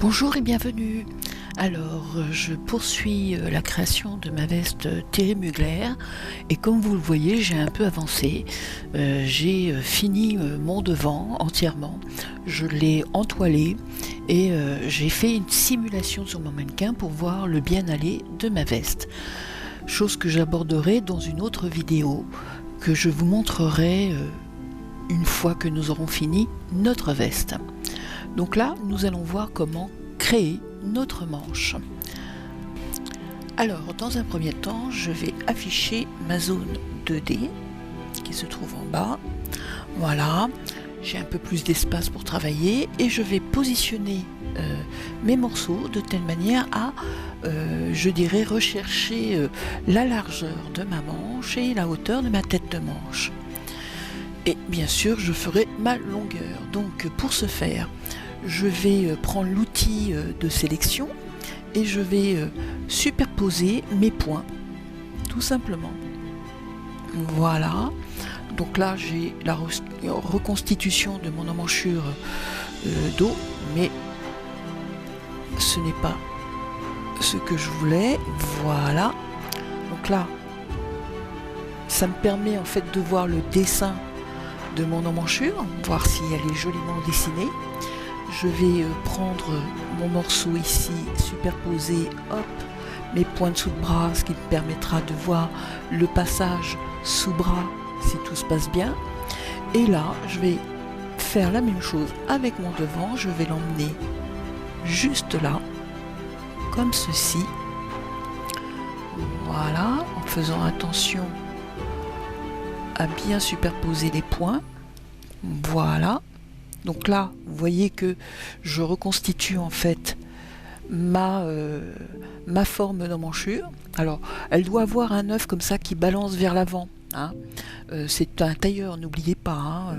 Bonjour et bienvenue. Alors, je poursuis la création de ma veste Thierry Mugler et comme vous le voyez, j'ai un peu avancé. J'ai fini mon devant entièrement, je l'ai entoilé et j'ai fait une simulation sur mon mannequin pour voir le bien aller de ma veste. Chose que j'aborderai dans une autre vidéo que je vous montrerai une fois que nous aurons fini notre veste. Donc là, nous allons voir comment créer notre manche. Alors, dans un premier temps, je vais afficher ma zone 2D qui se trouve en bas. Voilà, j'ai un peu plus d'espace pour travailler et je vais positionner mes morceaux de telle manière à, je dirais, rechercher la largeur de ma manche et la hauteur de ma tête de manche. Et bien sûr, je ferai ma longueur. Donc, pour ce faire, je vais prendre l'outil de sélection et je vais superposer mes points, tout simplement. Voilà. Donc là, j'ai la reconstitution de mon emmanchure dos, mais ce n'est pas ce que je voulais. Voilà. Donc là, ça me permet en fait de voir le dessin de mon emmanchure, voir si elle est joliment dessinée. Je vais prendre mon morceau ici, superposer, hop, mes points dessous de bras, ce qui me permettra de voir le passage sous bras si tout se passe bien. Et là, je vais faire la même chose avec mon devant, je vais l'emmener juste là, comme ceci. Voilà, en faisant attention à bien superposer les points. Voilà. Donc là, vous voyez que je reconstitue en fait ma forme d'emmanchure. Alors, elle doit avoir un œuf comme ça qui balance vers l'avant. Hein. C'est un tailleur, n'oubliez pas. Hein.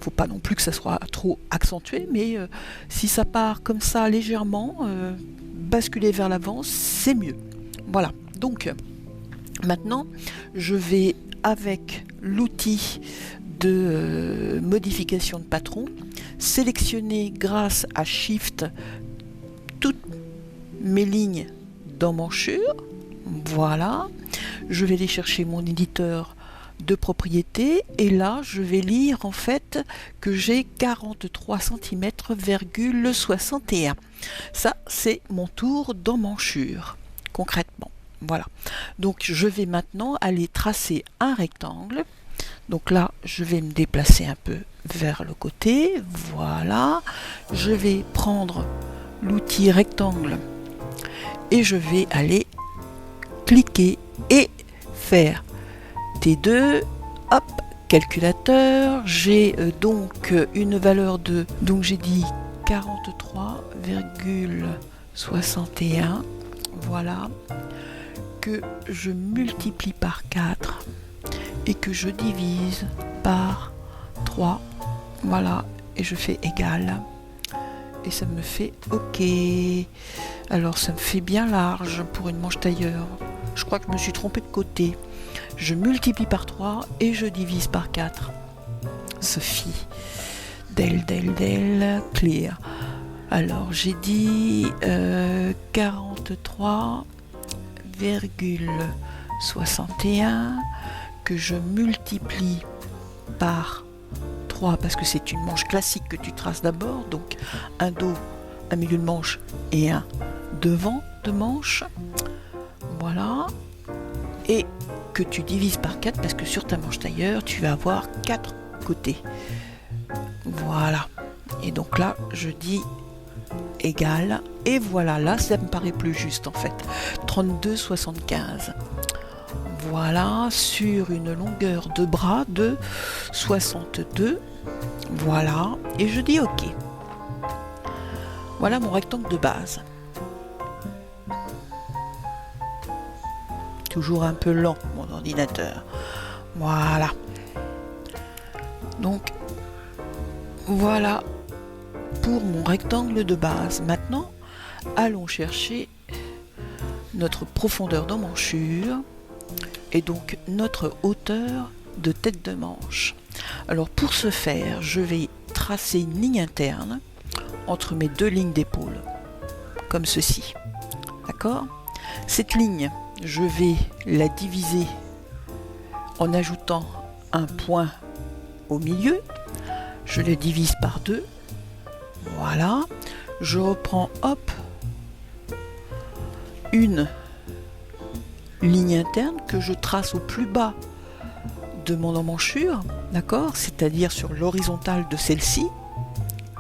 Faut pas non plus que ça soit trop accentué, mais si ça part comme ça légèrement, basculer vers l'avant, c'est mieux. Voilà. Donc, maintenant, je vais avec l'outil de modification de patron, sélectionner grâce à Shift toutes mes lignes d'emmanchure. Voilà, je vais aller chercher mon éditeur de propriété et là je vais lire en fait que j'ai 43 cm,61. Ça c'est mon tour d'emmanchure concrètement. Voilà, donc je vais maintenant aller tracer un rectangle. Donc là, je vais me déplacer un peu vers le côté. Voilà. Je vais prendre l'outil rectangle et je vais aller cliquer et faire T2. Hop, calculateur. J'ai donc une valeur de... Donc j'ai dit 43,61. Voilà. Que je multiplie par 4. Et que je divise par 3, voilà, et je fais égal, et ça me fait OK. Alors ça me fait bien large pour une manche tailleur, je crois que je me suis trompée de côté. Je multiplie par 3 et je divise par 4. Sophie, del, clear. Alors j'ai dit 43,61 que je multiplie par 3 parce que c'est une manche classique que tu traces d'abord, donc un dos, un milieu de manche et un devant de manche, voilà, et que tu divises par 4 parce que sur ta manche tailleur tu vas avoir 4 côtés, voilà, et donc là je dis égal, et voilà, là ça me paraît plus juste en fait, 32,75. Voilà, sur une longueur de bras de 62. Voilà, et je dis OK. Voilà mon rectangle de base. Toujours un peu lent, mon ordinateur. Voilà. Donc, voilà pour mon rectangle de base. Maintenant, allons chercher notre profondeur d'emmanchure. Et donc notre hauteur de tête de manche. Alors pour ce faire, je vais tracer une ligne interne entre mes deux lignes d'épaule. comme ceci. D'accord? Cette ligne, je vais la diviser en ajoutant un point au milieu. Je le divise par 2. Voilà. Je reprends, hop, une ligne interne que je trace au plus bas de mon emmanchure, d'accord, c'est-à-dire sur l'horizontale de celle-ci,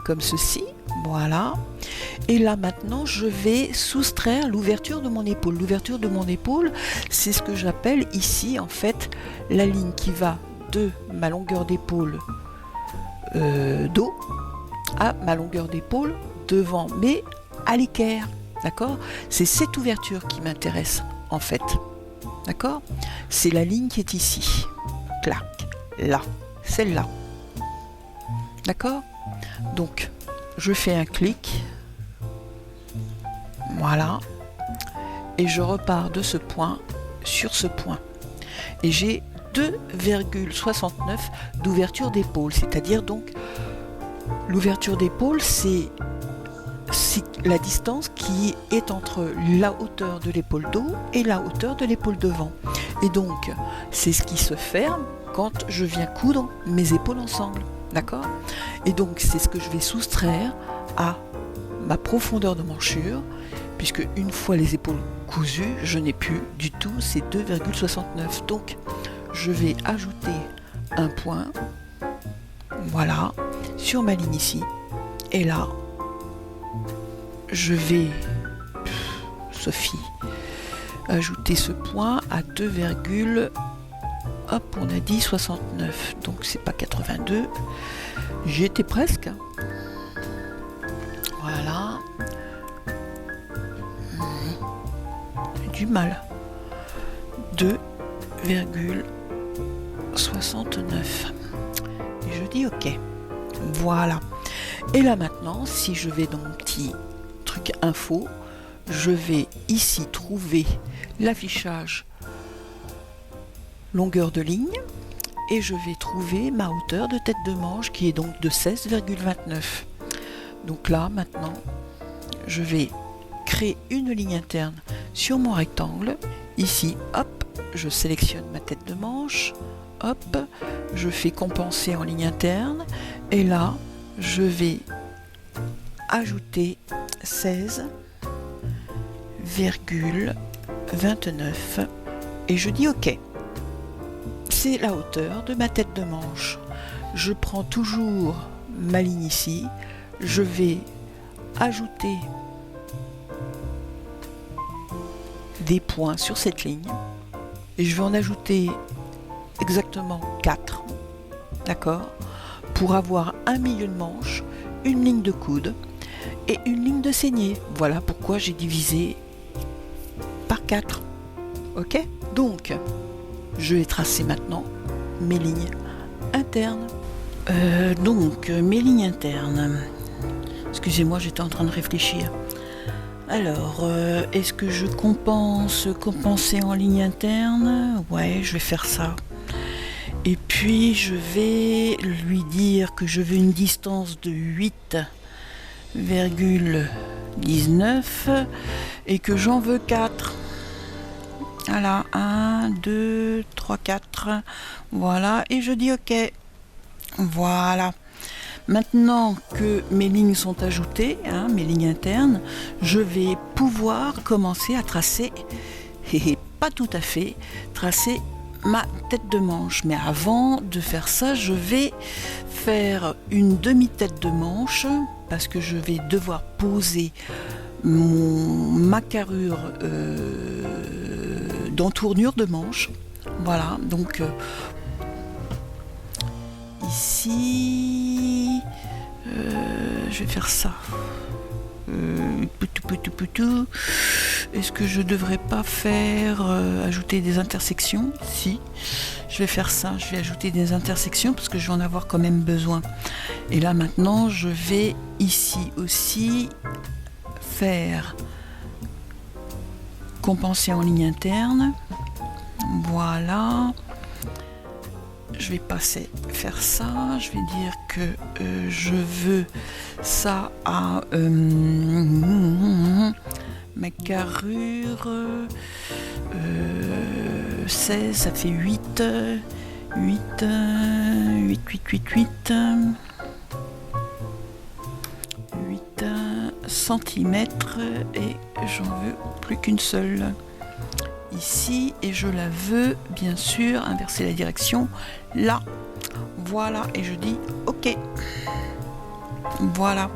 comme ceci, voilà. Et là maintenant, je vais soustraire l'ouverture de mon épaule. L'ouverture de mon épaule, c'est ce que j'appelle ici, en fait, la ligne qui va de ma longueur d'épaule dos à ma longueur d'épaule devant, mais à l'équerre, d'accord? C'est cette ouverture qui m'intéresse, en fait, d'accord? C'est la ligne qui est ici, clac, là, celle-là, d'accord? Donc, je fais un clic, voilà, et je repars de ce point sur ce point. Et j'ai 2,69 d'ouverture d'épaule, c'est-à-dire donc l'ouverture d'épaule, c'est la distance qui est entre la hauteur de l'épaule dos et la hauteur de l'épaule devant. Et donc, c'est ce qui se ferme quand je viens coudre mes épaules ensemble, d'accord? Et donc, c'est ce que je vais soustraire à ma profondeur de manchure, puisque une fois les épaules cousues, je n'ai plus du tout ces 2,69. Donc, je vais ajouter un point, voilà, sur ma ligne ici, et là, je vais, Sophie, ajouter ce point à 2, hop, on a dit 69, donc c'est pas 82, j'étais presque, voilà, j'ai du mal, 2,69, et je dis ok, voilà. Et là maintenant, si je vais dans mon petit truc info, je vais ici trouver l'affichage longueur de ligne et je vais trouver ma hauteur de tête de manche qui est donc de 16,29. Donc là maintenant, je vais créer une ligne interne sur mon rectangle. Ici, hop, je sélectionne ma tête de manche, hop, je fais compenser en ligne interne et là, je vais ajouter 16,29 et je dis OK. C'est la hauteur de ma tête de manche. Je prends toujours ma ligne ici, je vais ajouter des points sur cette ligne et je vais en ajouter exactement 4, d'accord, pour avoir un milieu de manche, une ligne de coude et une ligne de saignée. Voilà pourquoi j'ai divisé par 4. Ok? Donc, je vais tracer maintenant mes lignes internes. Mes lignes internes. Excusez-moi, j'étais en train de réfléchir. Alors, est-ce que je compenser en ligne interne? Ouais, je vais faire ça. Et puis, je vais lui dire que je veux une distance de 8,19 et que j'en veux 4. Voilà, 1, 2, 3, 4. Voilà, et je dis OK. Voilà. Maintenant que mes lignes sont ajoutées, mes lignes internes, je vais pouvoir commencer à tracer, et pas tout à fait, tracer ma tête de manche. Mais avant de faire ça, je vais faire une demi-tête de manche parce que je vais devoir poser ma carrure d'entournure de manche. Voilà, donc ici, je vais faire ça. Est-ce que je devrais pas faire ajouter des intersections? Si, je vais faire ça, je vais ajouter des intersections parce que je vais en avoir quand même besoin. Et là maintenant, je vais ici aussi faire compenser en ligne interne. Voilà. Je vais faire ça, je vais dire que je veux ça à ma carrure, 16, ça fait 8, 8, 8, 8, 8, 8, 8 centimètres, et j'en veux plus qu'une seule ici, et je la veux bien sûr inverser la direction là. Voilà, et je dis OK. Voilà.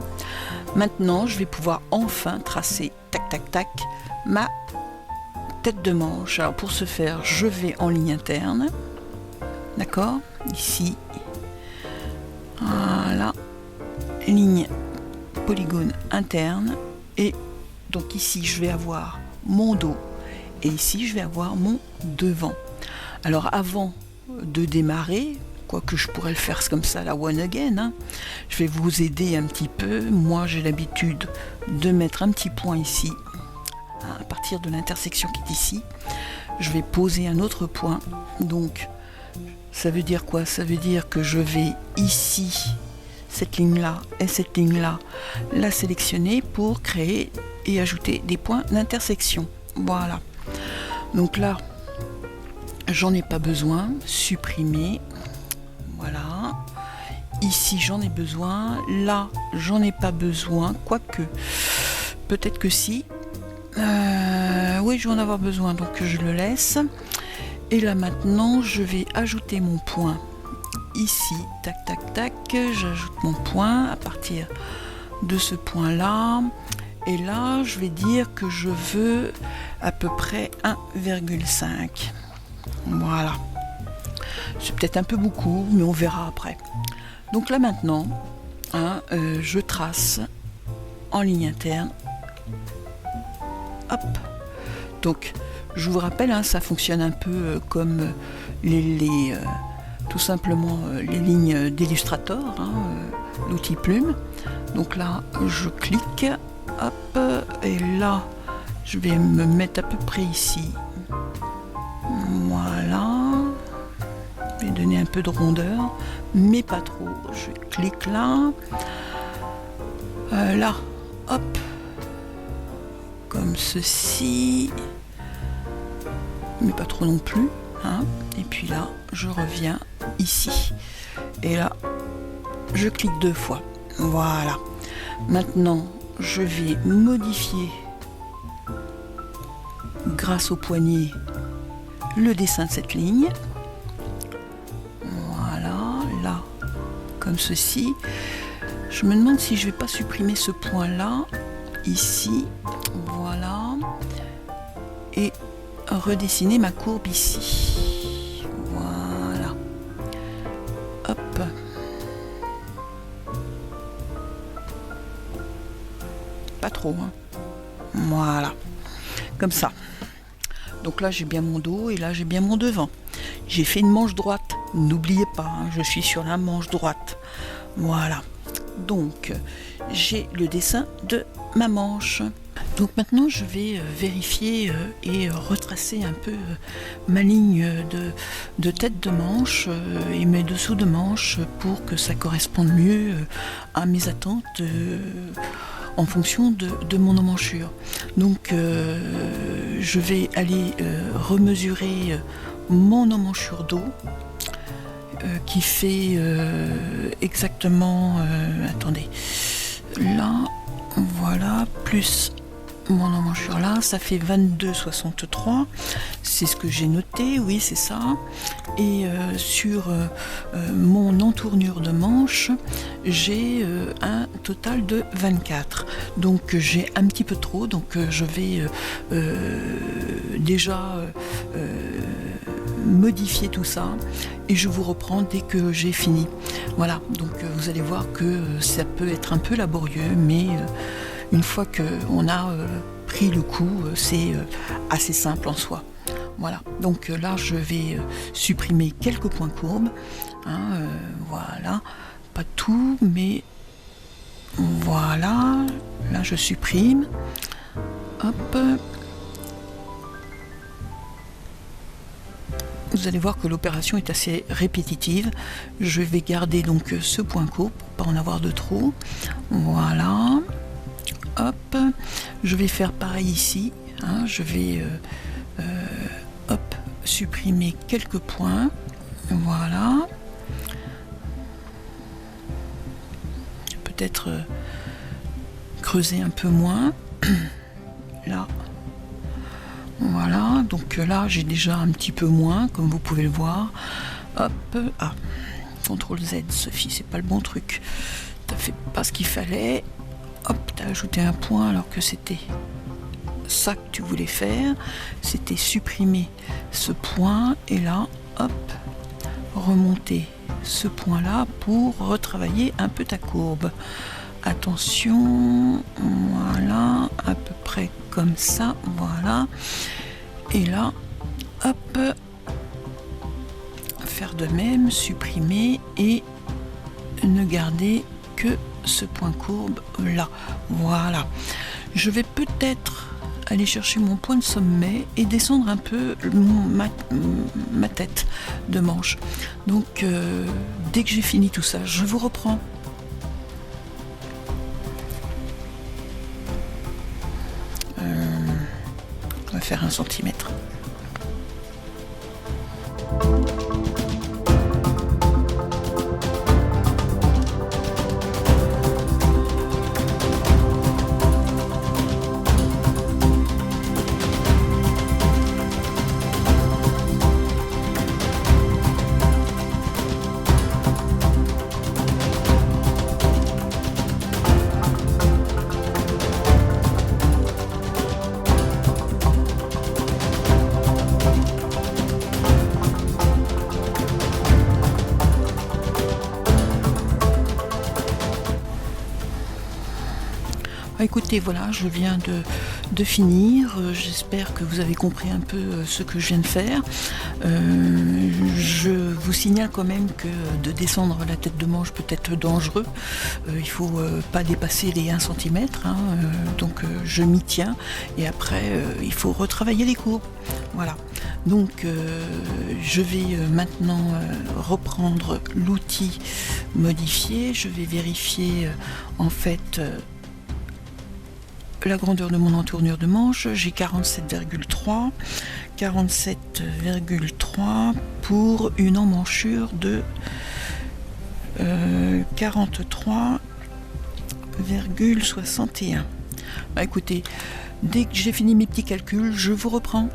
Maintenant, je vais pouvoir enfin tracer, tac, tac, tac, ma tête de manche. Alors, pour ce faire, je vais en ligne interne. D'accord? Ici. Voilà. Ligne polygone interne. Et donc ici, je vais avoir mon dos. Et ici, je vais avoir mon devant. Alors, avant de démarrer, quoique je pourrais le faire comme ça, la one again, hein, je vais vous aider un petit peu. Moi, j'ai l'habitude de mettre un petit point ici, à partir de l'intersection qui est ici. Je vais poser un autre point. Donc, ça veut dire quoi? Ça veut dire que je vais ici, cette ligne-là et cette ligne-là, la sélectionner pour créer et ajouter des points d'intersection. Voilà. Donc là, j'en ai pas besoin. Supprimer. Voilà. Ici, j'en ai besoin. Là, j'en ai pas besoin. Quoique, peut-être que si. Oui, je vais en avoir besoin, donc je le laisse. Et là, maintenant, je vais ajouter mon point ici. Tac, tac, tac. J'ajoute mon point à partir de ce point-là. Et là, je vais dire que je veux à peu près 1,5. Voilà. C'est peut-être un peu beaucoup, mais on verra après. Donc là maintenant, hein, je trace en ligne interne. Hop. Donc, je vous rappelle, hein, ça fonctionne un peu comme tout simplement les lignes d'Illustrator, hein, l'outil plume. Donc là, je clique, hop, et là, je vais me mettre à peu près ici. Voilà. Je vais donner un peu de rondeur, mais pas trop. Je clique là. Là, hop. Comme ceci. Mais pas trop non plus. Hein. Et puis là, je reviens ici. Et là, je clique 2 fois. Voilà. Maintenant, je vais modifier, grâce au poignet, le dessin de cette ligne. Voilà, là, comme ceci. Je me demande si je ne vais pas supprimer ce point-là, ici, voilà, et redessiner ma courbe ici. Voilà. Hop. Pas trop, hein. Voilà. Comme ça. Donc là, j'ai bien mon dos et là, j'ai bien mon devant. J'ai fait une manche droite. N'oubliez pas, hein, je suis sur la manche droite. Voilà. Donc, j'ai le dessin de ma manche. Donc maintenant, je vais vérifier et retracer un peu ma ligne de tête de manche et mes dessous de manche pour que ça corresponde mieux à mes attentes en fonction de mon emmanchure. Donc je vais aller remesurer mon emmanchure dos qui fait exactement, attendez, là, voilà, plus mon emmanchure là, ça fait 22,63, c'est ce que j'ai noté, oui c'est ça. Et sur mon entournure de manche, j'ai un total de 24. Donc j'ai un petit peu trop, donc je vais déjà modifier tout ça et je vous reprends dès que j'ai fini. Voilà, donc vous allez voir que ça peut être un peu laborieux, mais une fois qu'on a pris le coup, c'est assez simple en soi. Voilà, donc là je vais supprimer quelques points courbes, hein, voilà, pas tout, mais voilà, là je supprime, hop. Vous allez voir que l'opération est assez répétitive. Je vais garder donc ce point courbe pour pas en avoir de trop. Voilà. Hop. hop, je vais faire pareil ici, hein, je vais hop, supprimer quelques points, voilà, peut-être creuser un peu moins, là, voilà, donc là j'ai déjà un petit peu moins, comme vous pouvez le voir, hop, ah, CTRL Z, Sophie, c'est pas le bon truc, t'as fait pas ce qu'il fallait, hop, t'as ajouté un point alors que c'était ça que tu voulais faire, c'était supprimer ce point, et là, hop, remonter ce point là pour retravailler un peu ta courbe. Attention, voilà, à peu près comme ça, voilà, et là, hop, faire de même, supprimer et ne garder que ce point courbe là, voilà. Je vais peut-être aller chercher mon point de sommet et descendre un peu ma tête de manche. Donc dès que j'ai fini tout ça, je vous reprends. On va faire 1 centimètre. Écoutez, voilà, je viens de finir. J'espère que vous avez compris un peu ce que je viens de faire. Je vous signale quand même que de descendre la tête de manche peut être dangereux. Il ne faut pas dépasser les 1 cm, hein, donc je m'y tiens. Et après, il faut retravailler les courbes. Voilà. Donc je vais maintenant reprendre l'outil modifié. Je vais vérifier en fait la grandeur de mon entournure de manche. J'ai 47,3 pour une emmanchure de 43,61. Bah, écoutez, dès que j'ai fini mes petits calculs, je vous reprends.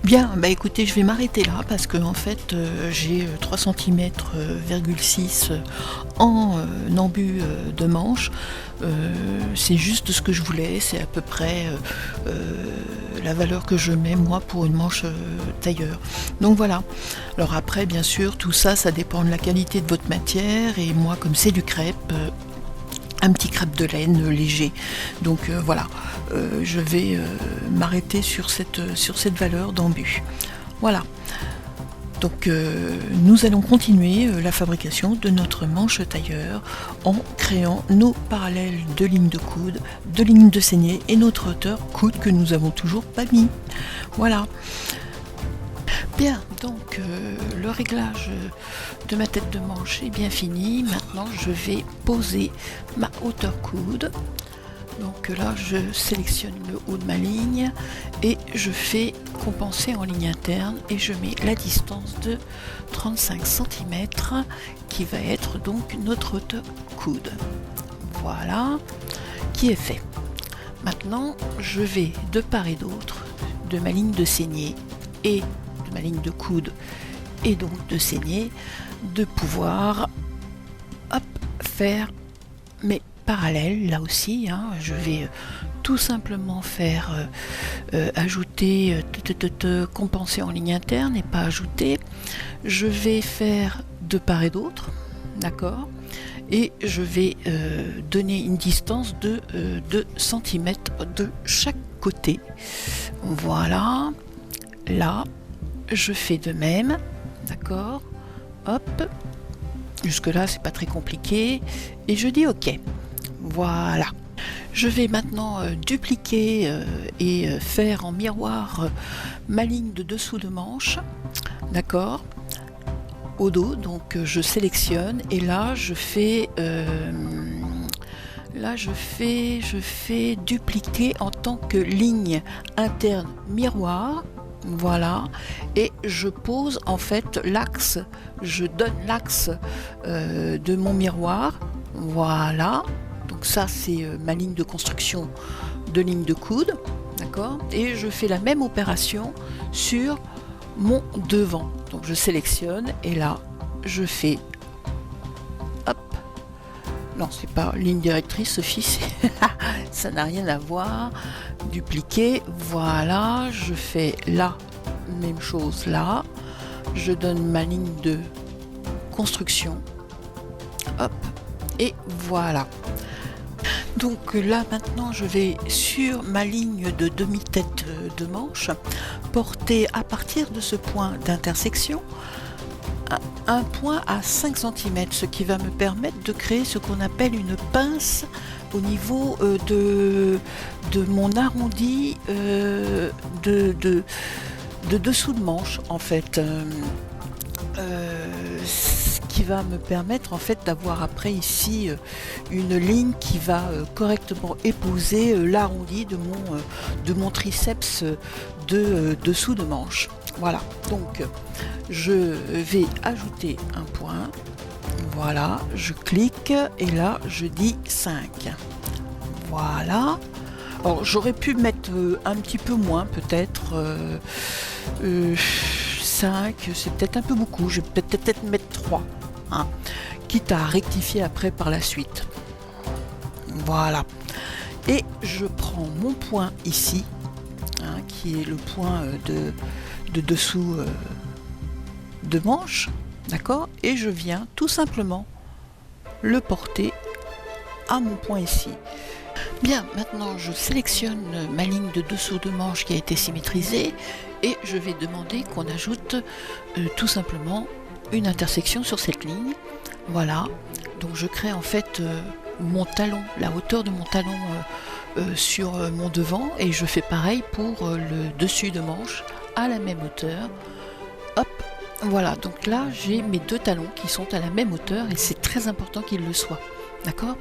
Bien, bah écoutez, je vais m'arrêter là parce que en fait j'ai 3 cm,6 en embu de manche. C'est juste ce que je voulais, c'est à peu près la valeur que je mets moi pour une manche tailleur. Donc voilà. Alors après, bien sûr, tout ça, ça dépend de la qualité de votre matière, et moi, comme c'est du crêpe, un petit crêpe de laine léger. Donc voilà, je vais m'arrêter sur cette valeur d'embu. Voilà. Donc nous allons continuer la fabrication de notre manche tailleur en créant nos parallèles de lignes de coude, de lignes de saignée et notre hauteur coude que nous avons toujours pas mis. Voilà. Bien, donc le réglage de ma tête de manche est bien fini. Maintenant je vais poser ma hauteur coude. Donc là je sélectionne le haut de ma ligne et je fais compenser en ligne interne et je mets la distance de 35 cm qui va être donc notre hauteur coude. Voilà, qui est fait. Maintenant, je vais de part et d'autre de ma ligne de saignée et de ma ligne de coude et donc de saignée, de pouvoir faire mes parallèles là aussi. Je vais tout simplement faire ajouter, compenser en ligne interne et pas ajouter. Je vais faire de part et d'autre, d'accord, et je vais donner une distance de 2 cm de chaque côté. Voilà, là je fais de même, d'accord, hop, jusque là c'est pas très compliqué et je dis ok. Voilà, je vais maintenant dupliquer et faire en miroir ma ligne de dessous de manche, d'accord, au dos. Donc je sélectionne et là je fais je fais dupliquer en tant que ligne interne miroir. Voilà, et je pose en fait l'axe, je donne l'axe de mon miroir. Voilà, donc ça c'est ma ligne de construction de ligne de coude, d'accord, et je fais la même opération sur mon devant. Donc je sélectionne et là je fais hop, non c'est pas ligne directrice Sophie, ça n'a rien à voir, dupliquer, voilà, je fais là même chose, là je donne ma ligne de construction, hop, et voilà. Donc là maintenant je vais sur ma ligne de demi-tête de manche porter à partir de ce point d'intersection un point à 5 cm, ce qui va me permettre de créer ce qu'on appelle une pince au niveau de mon arrondi de dessous de manche en fait. Ce qui va me permettre en fait d'avoir après ici une ligne qui va correctement épouser l'arrondi de mon triceps de dessous de manche. Voilà, donc je vais ajouter un point, voilà, je clique et là je dis 5. Voilà. Alors j'aurais pu mettre un petit peu moins peut-être, 5, c'est peut-être un peu beaucoup, je vais peut-être mettre 3, quitte à rectifier après par la suite. Voilà, et je prends mon point ici, qui est le point de dessous de manche, d'accord, et je viens tout simplement le porter à mon point ici. Bien, maintenant je sélectionne ma ligne de dessous de manche qui a été symétrisée et je vais demander qu'on ajoute tout simplement une intersection sur cette ligne. Voilà, donc je crée en fait mon talon, la hauteur de mon talon sur mon devant, et je fais pareil pour le dessus de manche à la même hauteur. Hop, voilà, donc là j'ai mes deux talons qui sont à la même hauteur et c'est très important qu'ils le soient. D'accord.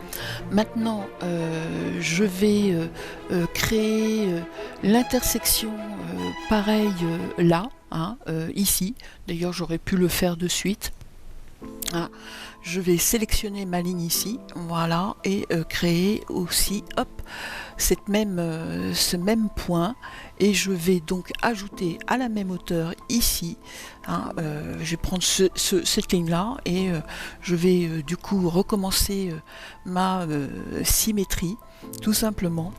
Maintenant, je vais créer l'intersection pareil là, ici. D'ailleurs, j'aurais pu le faire de suite. Je vais sélectionner ma ligne ici, voilà, et créer aussi, hop, ce même point, et je vais donc ajouter à la même hauteur ici, je vais prendre cette ligne là et je vais du coup recommencer ma symétrie tout simplement,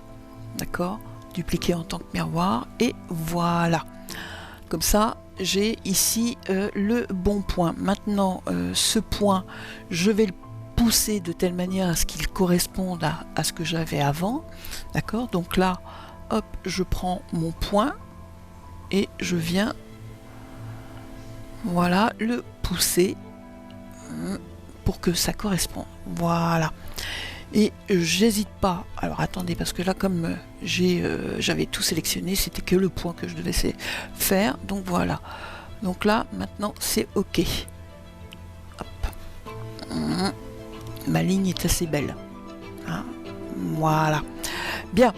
d'accord, dupliquer en tant que miroir, et voilà, comme ça j'ai ici le bon point. Maintenant ce point je vais le pousser de telle manière à ce qu'il corresponde à ce que j'avais avant, d'accord, donc là hop, je prends mon point et je viens, voilà, le pousser pour que ça corresponde, voilà, et j'hésite pas, alors attendez, parce que là comme j'avais tout sélectionné, c'était que le point que je devais faire, donc voilà, donc là maintenant c'est ok, hop. Ma ligne est assez belle, voilà, bien.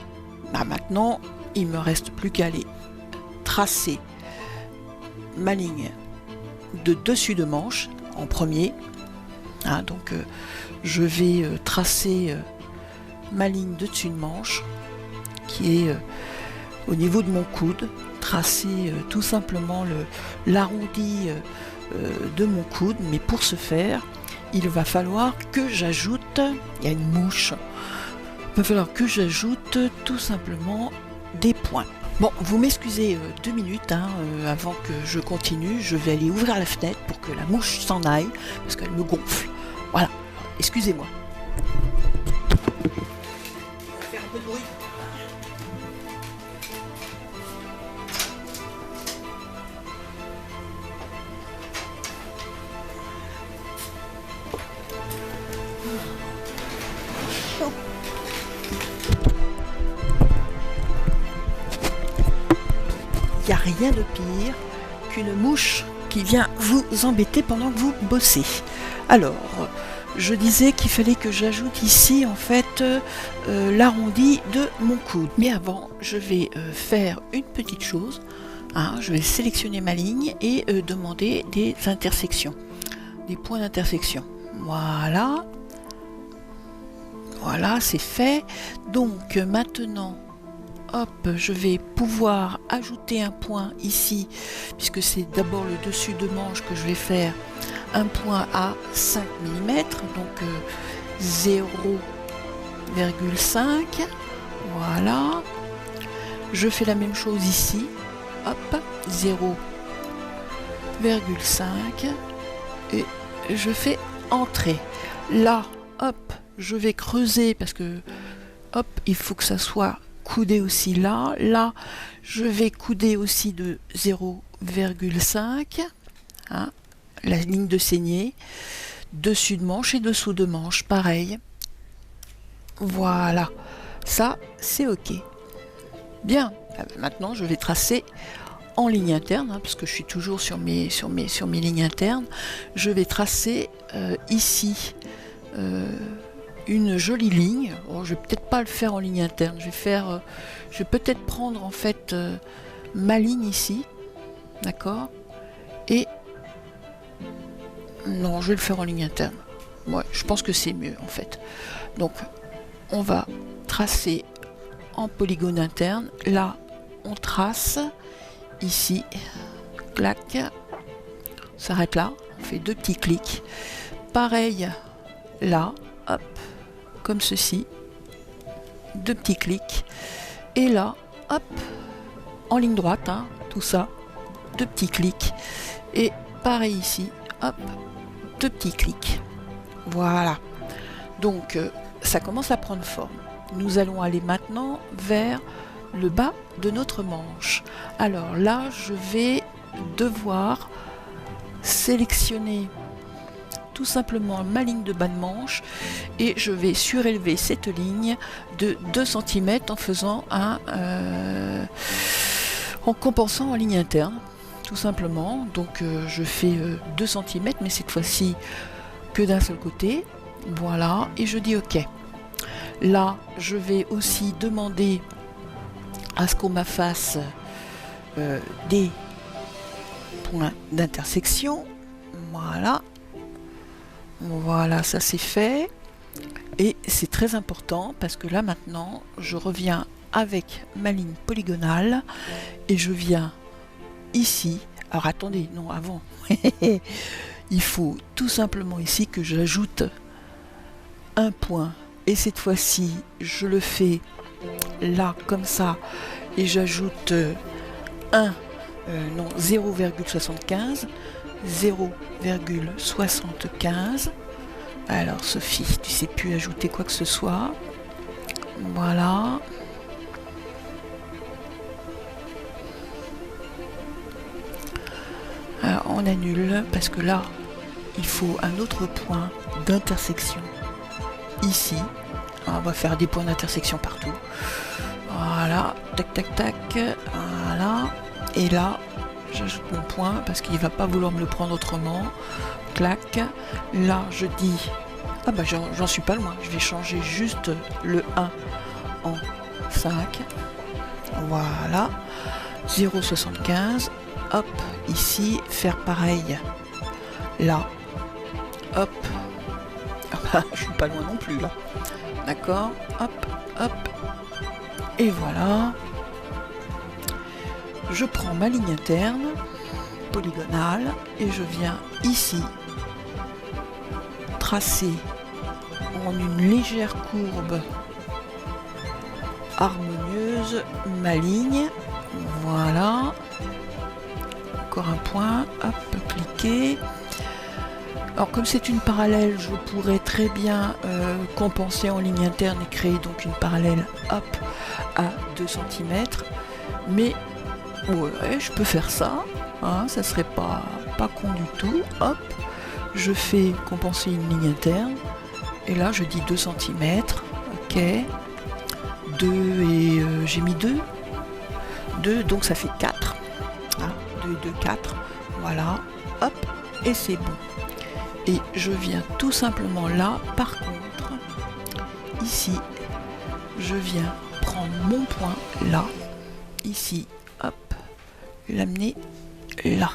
Maintenant il me reste plus qu'à aller tracer ma ligne de dessus de manche en premier, donc je vais tracer ma ligne de dessus de manche, qui est au niveau de mon coude, tracer tout simplement l'arrondi de mon coude, mais pour ce faire, il va falloir que j'ajoute, il y a une mouche, il va falloir que j'ajoute tout simplement des points. Bon, vous m'excusez 2 minutes avant que je continue, je vais aller ouvrir la fenêtre pour que la mouche s'en aille, parce qu'elle me gonfle. Voilà, excusez-moi. On va faire un peu de bruit. Il n'y a rien de pire qu'une mouche qui vient vous embêter pendant que vous bossez. Alors, je disais qu'il fallait que j'ajoute ici en fait l'arrondi de mon coude. Mais avant, je vais faire une petite chose. Je vais sélectionner ma ligne et demander des intersections, des points d'intersection. Voilà. Voilà, c'est fait. Donc maintenant, hop, je vais pouvoir ajouter un point ici, puisque c'est d'abord le dessus de manche que je vais faire, un point à 5 mm, donc 0,5. Voilà. Je fais la même chose ici, hop, 0,5 et je fais entrer. Là, hop, je vais creuser parce que, hop, il faut que ça soit coudé aussi là. Là, je vais couder aussi de 0,5, la ligne de saignée, dessus de manche et dessous de manche, pareil. Voilà, ça c'est ok. Bien, maintenant je vais tracer en ligne interne, parce que je suis toujours sur mes lignes internes. Je vais tracer ici une jolie ligne. Je vais peut-être pas le faire en ligne interne. Je vais peut-être prendre en fait ma ligne ici, d'accord. Et non, je vais le faire en ligne interne. Ouais, je pense que c'est mieux en fait. Donc, on va tracer en polygone interne. Là, on trace ici, clac, on s'arrête là, on fait 2 petits clics. Pareil là, hop, comme ceci, 2 petits clics. Et là, hop, en ligne droite, tout ça, 2 petits clics. Et pareil ici, hop, 2 petits clics. Voilà. Donc, ça commence à prendre forme. Nous allons aller maintenant vers le bas de notre manche. Alors là, je vais devoir sélectionner tout simplement ma ligne de bas de manche et je vais surélever cette ligne de 2 cm en faisant en compensant en ligne interne, tout simplement. Donc je fais 2 cm, mais cette fois-ci que d'un seul côté. Voilà, et je dis OK. Là, je vais aussi demander à ce qu'on m'afface des points d'intersection. Voilà. Voilà, ça c'est fait. Et c'est très important parce que là maintenant, je reviens avec ma ligne polygonale et je viens ici. Alors attendez, non, avant. Il faut tout simplement ici que j'ajoute un point. Et cette fois-ci, je le fais là, comme ça, et j'ajoute 0,75. 0,75. Alors Sophie, tu sais plus ajouter quoi que ce soit. Voilà. Alors on annule parce que là, il faut un autre point d'intersection. Ici, on va faire des points d'intersection partout. Voilà, tac tac tac, voilà. Et là, j'ajoute mon point parce qu'il va pas vouloir me le prendre autrement. Clac. Là, je dis, ah bah j'en suis pas loin. Je vais changer juste le 1 en 5. Voilà. 0,75. Hop, ici, faire pareil. Là. Hop. Ah bah, je suis pas loin non plus là. D'accord. Hop, hop. Et voilà. Je prends ma ligne interne polygonale et je viens ici tracer en une légère courbe harmonieuse ma ligne. Voilà. Encore un point. Hop, cliquer. Alors comme c'est une parallèle, je pourrais très bien compenser en ligne interne et créer donc une parallèle hop à 2 cm. Mais ouais, je peux faire ça. Hein, ça serait pas con du tout. Hop, je fais compenser une ligne interne. Et là, je dis 2 cm. Ok. 2 et j'ai mis 2. 2, donc ça fait 4. Hein, 2 et 2, 4. Voilà. Hop, et c'est bon. Et je viens tout simplement là, par contre, ici, je viens prendre mon point là, ici, hop, l'amener là.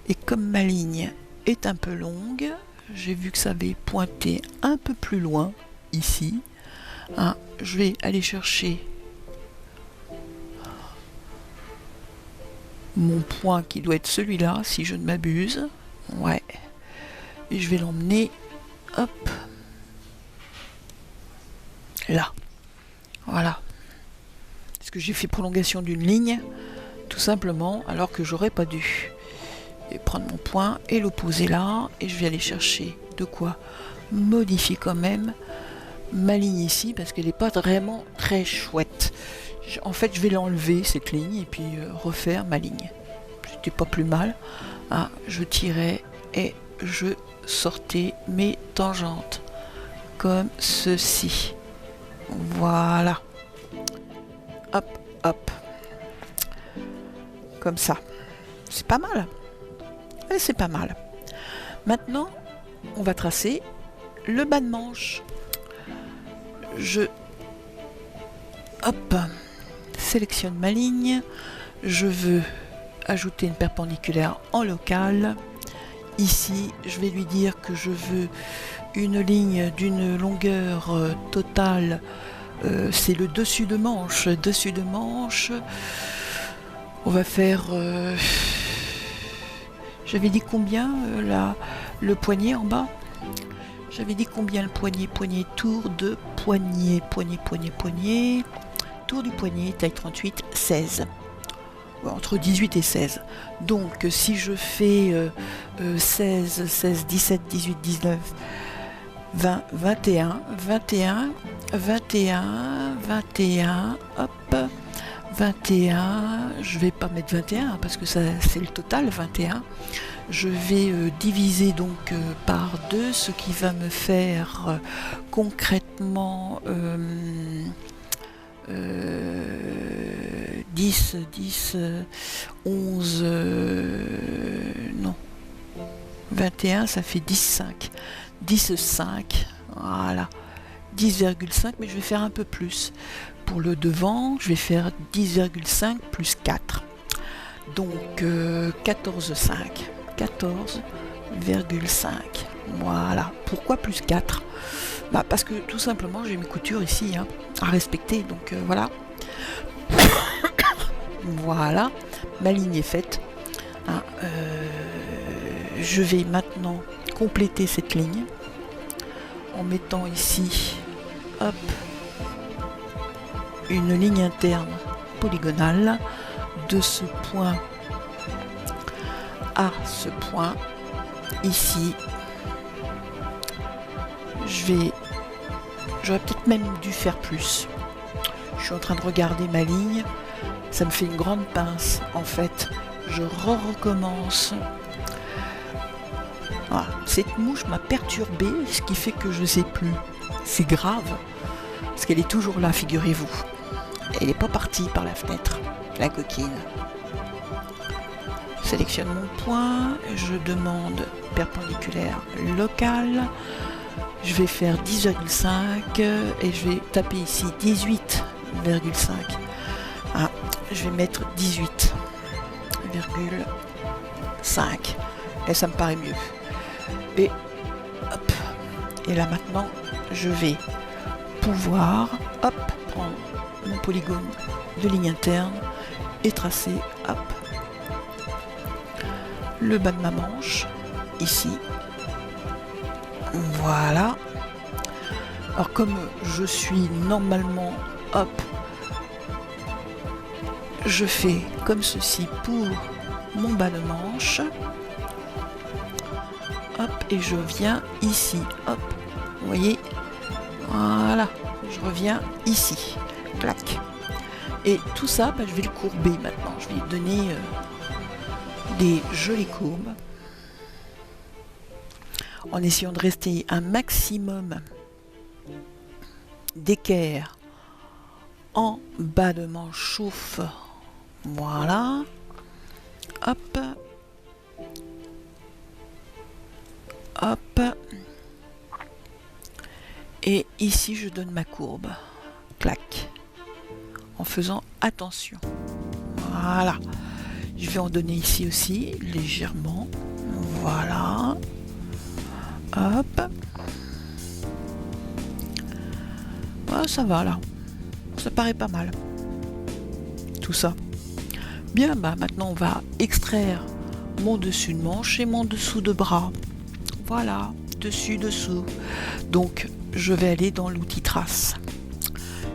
Et comme ma ligne est un peu longue, j'ai vu que ça avait pointé un peu plus loin, ici, hein, je vais aller chercher mon point qui doit être celui-là, si je ne m'abuse, ouais. Et je vais l'emmener, hop, là. Voilà. Parce que j'ai fait prolongation d'une ligne, tout simplement, alors que j'aurais pas dû. Et prendre mon point et le poser là, et je vais aller chercher de quoi modifier quand même ma ligne ici, parce qu'elle n'est pas vraiment très chouette. En fait, je vais l'enlever, cette ligne, et puis refaire ma ligne. C'était pas plus mal. Ah, je tirais et je sortais mes tangentes comme ceci. Voilà. Hop, hop. Comme ça. C'est pas mal. Et c'est pas mal. Maintenant, on va tracer le bas de manche. Je hop, sélectionne ma ligne. Je veux ajouter une perpendiculaire en local. Ici, je vais lui dire que je veux une ligne d'une longueur totale. C'est le dessus de manche. Dessus de manche. On va faire... J'avais dit combien le poignet en bas? J'avais dit combien le poignet? Poignet, tour de poignet. Poignet. Tour du poignet, taille 38, 16. Entre 18 et 16. Donc si je fais 16, 16, 17, 18, 19, 20, 21, 21, 21, 21, hop, 21, je vais pas mettre 21 parce que ça c'est le total, 21. Je vais diviser donc par 2, ce qui va me faire concrètement 10, 11, non, 21, ça fait 10, 5. 10, 5, voilà, 10,5, mais je vais faire un peu plus. Pour le devant, je vais faire 10,5 plus 4. Donc 14,5. 14,5. Voilà. Pourquoi plus 4 ? Parce que tout simplement, j'ai mes coutures ici hein, à respecter. Donc voilà. Voilà. Ma ligne est faite. Hein, je vais maintenant compléter cette ligne en mettant ici, hop, une ligne interne polygonale de ce point à ce point ici. J'aurais peut-être même dû faire plus. Je suis en train de regarder ma ligne, ça me fait une grande pince en fait. Je recommence. Voilà. Cette mouche m'a perturbé, ce qui fait que je ne sais plus. C'est grave, parce qu'elle est toujours là, figurez-vous. Elle n'est pas partie par la fenêtre, la coquine. Sélectionne mon point, je demande perpendiculaire locale. Je vais faire 10,5 et je vais taper ici 18,5. Ah, je vais mettre 18,5 et ça me paraît mieux. Et hop. Et là maintenant, je vais pouvoir hop prendre mon polygone de ligne interne et tracer, hop, le bas de ma manche, ici. Voilà. Alors comme je suis normalement, hop, je fais comme ceci pour mon bas de manche. Hop, et je viens ici, hop, vous voyez, voilà, je reviens ici, clac. Et tout ça, bah, je vais le courber maintenant, je vais lui donner des jolies courbes, en essayant de rester un maximum d'équerre en bas de manche chauffe, voilà, hop, hop, et ici je donne ma courbe, clac, en faisant attention, voilà, je vais en donner ici aussi, légèrement, voilà, hop, voilà, ça va là, ça paraît pas mal, tout ça. Bien, bah maintenant on va extraire mon dessus de manche et mon dessous de bras. Voilà, dessus, dessous. Donc, je vais aller dans l'outil trace.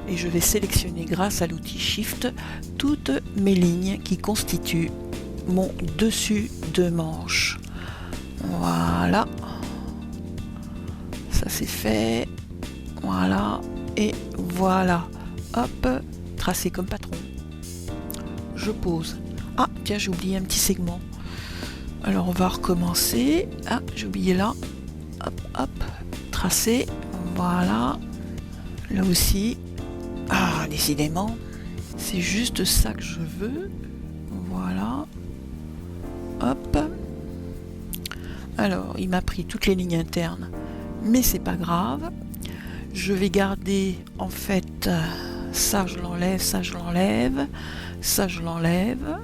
Et je vais sélectionner grâce à l'outil Shift toutes mes lignes qui constituent mon dessus de manche. Voilà. Ça c'est fait. Voilà. Et voilà. Hop, tracé comme patron. Je pose. Ah, tiens, j'ai oublié un petit segment. Alors on va recommencer. Ah, j'ai oublié là. Hop, hop, tracé. Voilà. Là aussi. Ah, décidément. C'est juste ça que je veux. Voilà. Hop. Alors, il m'a pris toutes les lignes internes. Mais c'est pas grave. Je vais garder, en fait, ça je l'enlève, ça je l'enlève, ça je l'enlève.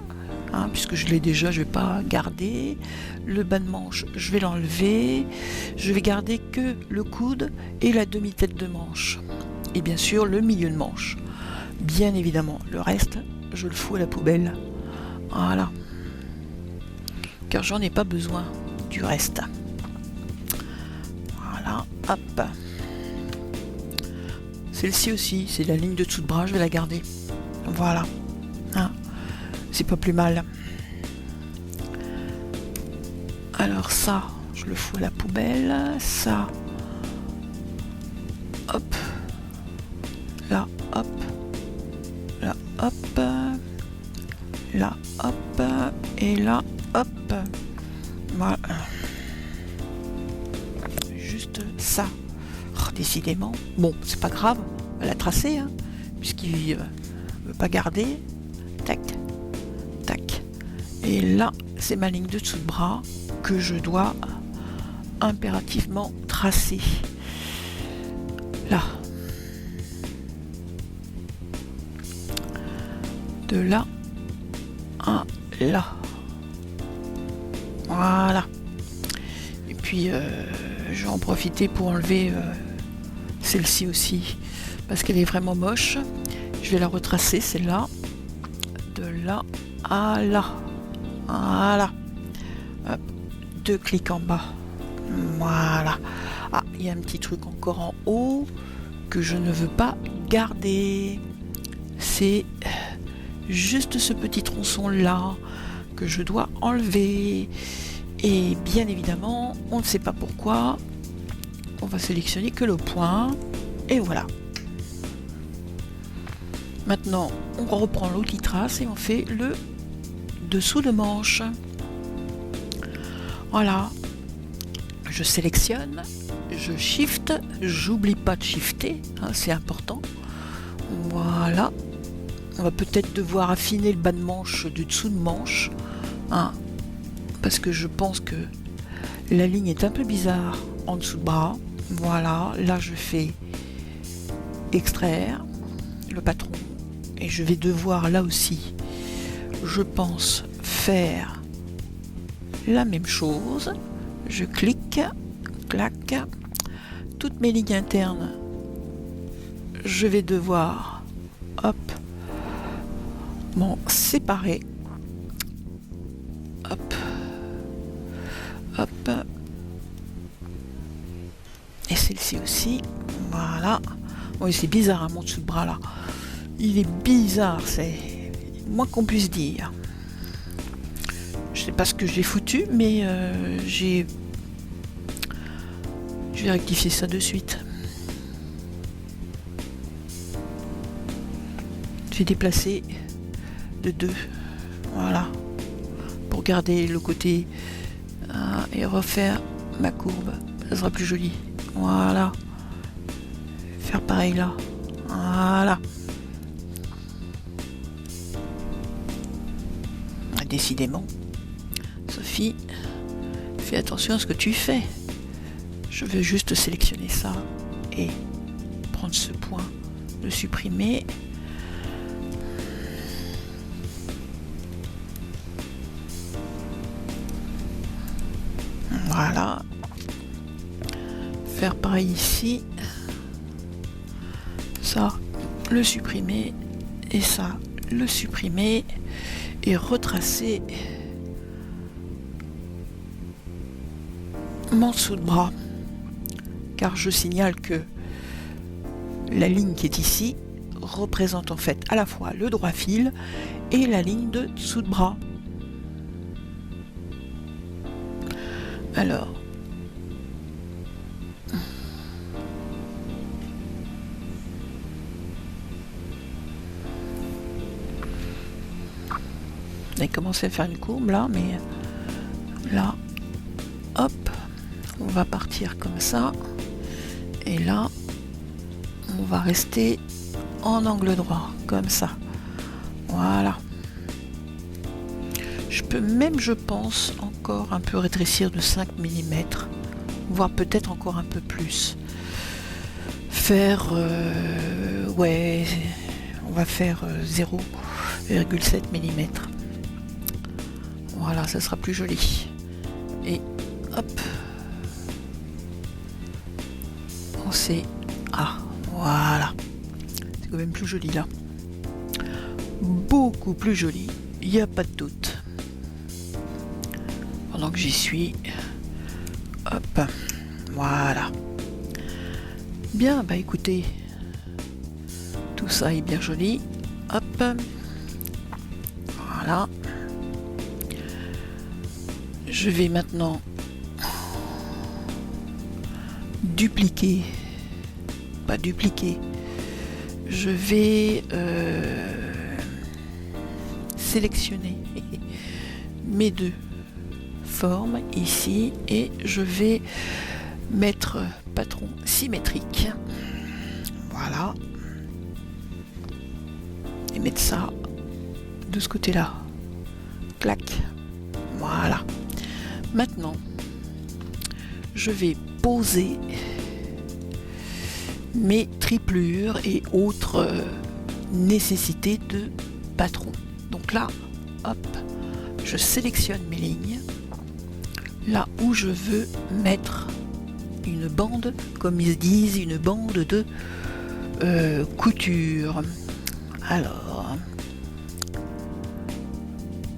Hein, puisque je l'ai déjà, je ne vais pas garder. Le bas de manche, je vais l'enlever. Je vais garder que le coude et la demi-tête de manche. Et bien sûr, le milieu de manche. Bien évidemment, le reste, je le fous à la poubelle. Voilà. Car j'en ai pas besoin du reste. Voilà, hop. Celle-ci aussi, c'est la ligne de dessous de bras, je vais la garder. Voilà. Hein. C'est pas plus mal. Alors ça, je le fous à la poubelle. Ça, hop, là, hop, là, hop, là, hop, et là, hop. Voilà. Juste ça. Oh, décidément. Bon, c'est pas grave, on va la tracer, hein, puisqu'il veut pas garder. Tac. Tac. Et là, c'est ma ligne de dessous de bras que je dois impérativement tracer. Là. De là à là. Voilà. Et puis, je vais en profiter pour enlever celle-ci aussi, parce qu'elle est vraiment moche. Je vais la retracer, celle-là. De là à là. Voilà. Hop. 2 clics en bas. Voilà. Ah, il y a un petit truc encore en haut que je ne veux pas garder. C'est juste ce petit tronçon là que je dois enlever. Et bien évidemment, on ne sait pas pourquoi. On va sélectionner que le point. Et voilà. Maintenant, on reprend l'outil trace et on fait le dessous de manche. Voilà. Je sélectionne, je shift, j'oublie pas de shifter, hein, c'est important. Voilà. On va peut-être devoir affiner le bas de manche du dessous de manche, hein, parce que je pense que la ligne est un peu bizarre en dessous de bras. Voilà, là je fais extraire le patron et je vais devoir là aussi, je pense, faire la même chose. Je clique, clac, toutes mes lignes internes, je vais devoir hop, m'en séparer. Hop, hop. Et celle-ci aussi, voilà. Oui, c'est bizarre, hein, mon dessous de bras là. Il est bizarre, c'est moins qu'on puisse dire. Je sais pas ce que j'ai foutu, mais je vais rectifier ça de suite. Je vais déplacer de 2, voilà, pour garder le côté et refaire ma courbe. Ça sera plus joli. Voilà. Faire pareil là. Voilà. Décidément, Sophie, fais attention à ce que tu fais. Je veux juste sélectionner ça et prendre ce point, le supprimer. Voilà. Faire pareil ici. Ça, le supprimer. Et ça, le supprimer. Et retracer mon dessous de bras. Car je signale que la ligne qui est ici représente en fait à la fois le droit fil et la ligne de dessous de bras. Alors, on a commencé à faire une courbe là, mais là, hop, on va partir comme ça, et là, on va rester en angle droit, comme ça. Voilà. Je peux même, je pense, encore un peu rétrécir de 5 mm, voire peut-être encore un peu plus. Faire, ouais, on va faire 0,7 mm. Voilà, ça sera plus joli. Et hop, pensez à, voilà, c'est quand même plus joli là. Beaucoup plus joli, il n'y a pas de doute. Pendant que j'y suis, hop, voilà. Bien, bah écoutez, tout ça est bien joli. Hop, voilà. Je vais maintenant dupliquer, pas dupliquer, je vais sélectionner mes deux formes ici et je vais mettre patron symétrique, voilà, et mettre ça de ce côté là, clac, voilà. Maintenant je vais poser mes triplures et autres nécessités de patron. Donc là, hop, je sélectionne mes lignes là où je veux mettre une bande, comme ils disent, une bande de couture. Alors,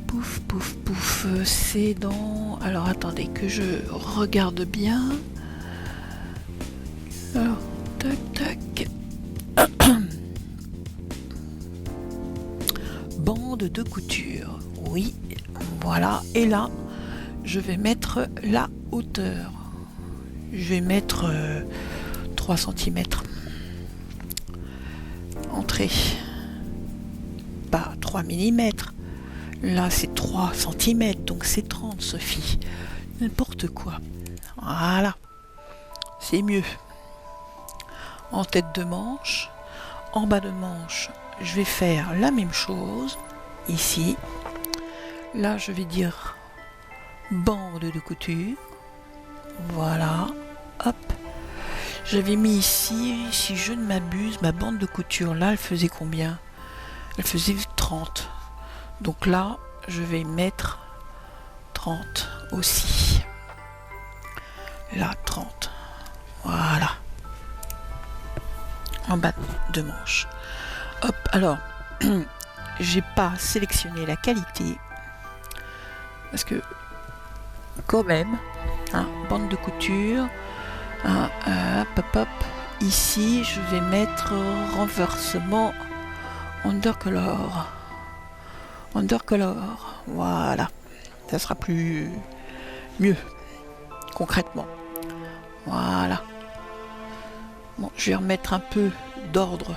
pouf, pouf, pouf, c'est dans... Alors, attendez que je regarde bien. Alors, tac, tac. Bande de couture. Oui, voilà. Et là, je vais mettre la hauteur. Je vais mettre 3 cm. Entrée. Pas 3 mm. Là, c'est 3 cm. Donc, c'est 30, Sophie. N'importe quoi. Voilà. C'est mieux. En tête de manche. En bas de manche, je vais faire la même chose. Ici. Là, je vais dire bande de couture. Voilà. Hop. J'avais mis ici, si je ne m'abuse, ma bande de couture, là, elle faisait combien? Elle faisait 30. Donc là, je vais mettre 30 aussi. Là, 30. Voilà. En bas de manche. Hop, alors, j'ai pas sélectionné la qualité parce que quand même, hein, bande de couture, hein, hop, hop, ici je vais mettre renversement undercolor, voilà, ça sera mieux concrètement, voilà. Bon, je vais remettre un peu d'ordre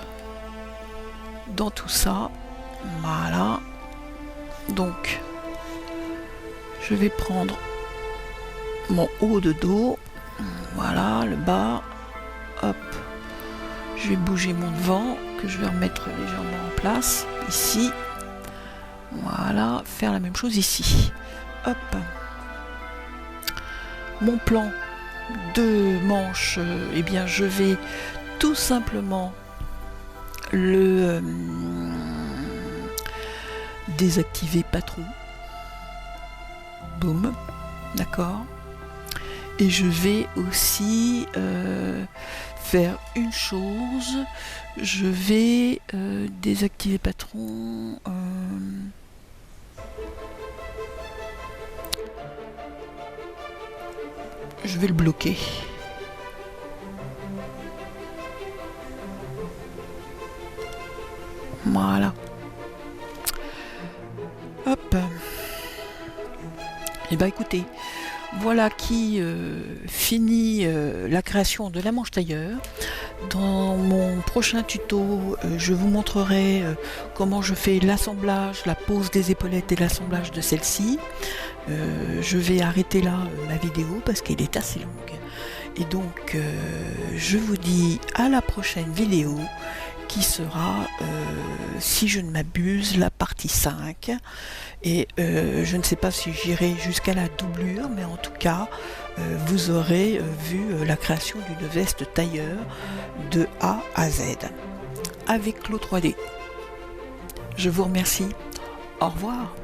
dans tout ça, voilà. Donc je vais prendre mon haut de dos, voilà, le bas, hop, je vais bouger mon devant que je vais remettre légèrement en place ici, voilà, faire la même chose ici, hop. Mon plan de manche, eh bien je vais tout simplement le désactiver pas trop, boum, d'accord. Et je vais aussi faire une chose, je vais désactiver patron, je vais le bloquer. Voilà. Hop. Et bah écoutez, voilà qui finit la création de la manche tailleur. Dans mon prochain tuto, je vous montrerai comment je fais l'assemblage, la pose des épaulettes et l'assemblage de celle-ci. Je vais arrêter là ma vidéo parce qu'elle est assez longue. Et donc, je vous dis à la prochaine vidéo qui sera, si je ne m'abuse, la partie 5. Et je ne sais pas si j'irai jusqu'à la doublure, mais en tout cas, vous aurez vu la création d'une veste tailleur de A à Z avec Clos 3D. Je vous remercie. Au revoir.